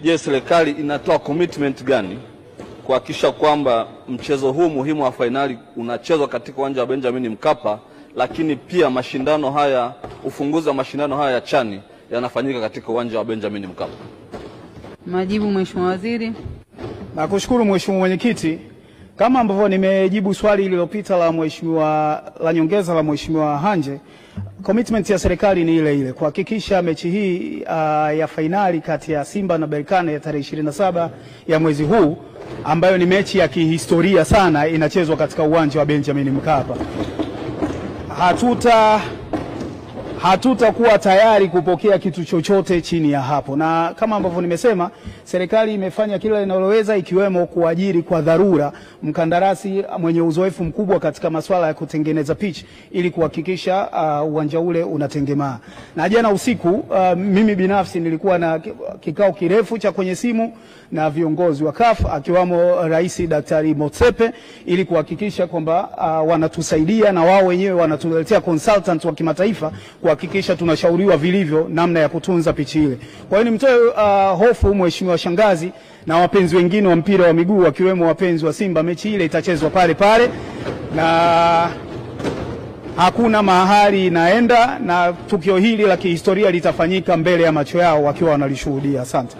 Je, serikali inatoa commitment gani kuhakikisha kwamba mchezo huu muhimu wa fainali unachezwa katika uwanja wa Benjamin Mkapa, lakini pia mashindano haya, ufunguzi wa mashindano haya ya CHAN yanafanyika katika uwanja wa Benjamin Mkapa? Majibu, Mheshimiwa Waziri. Nakushukuru Mheshimiwa Mwenyekiti. Kama ambavyo nimejibu swali lililopita la nyongeza la Mheshimiwa Hanje, commitment ya serikali ni ile ile kuhakikisha mechi hii ya fainali kati ya Simba na Berkane ya tarehe 27 ya mwezi huu, ambayo ni mechi ya kihistoria sana, inachezwa katika uwanja wa Benjamin Mkapa. Hatutakuwa tayari kupokea kitu chochote chini ya hapo, na kama ambavyo nimesema, serikali imefanya kila linaloweza, ikiwemo kuajiri kwa dharura mkandarasi mwenye uzoefu mkubwa katika masuala ya kutengeneza pitch ili kuhakikisha uwanja ule unatengemaa. Na jana usiku mimi binafsi nilikuwa na kikao kirefu cha kwenye simu na viongozi wa CAF akiwamo Rais Daktari Motsepe ili kuhakikisha kwamba wanatusaidia na wao wenyewe wanatuletea consultant wa kimataifa kuhakikisha tunashauriwa vilivyo namna ya kutunza pichi ile. Kwa hiyo nimtoe hofu Mheshimiwa Shangazi na wapenzi wengine wa mpira wa miguu wakiwemo wapenzi wa Simba, mechi ile itachezwa pale pale na hakuna mahali inaenda, na tukio hili la kihistoria litafanyika mbele ya macho yao wakiwa wanalishuhudia. Asante.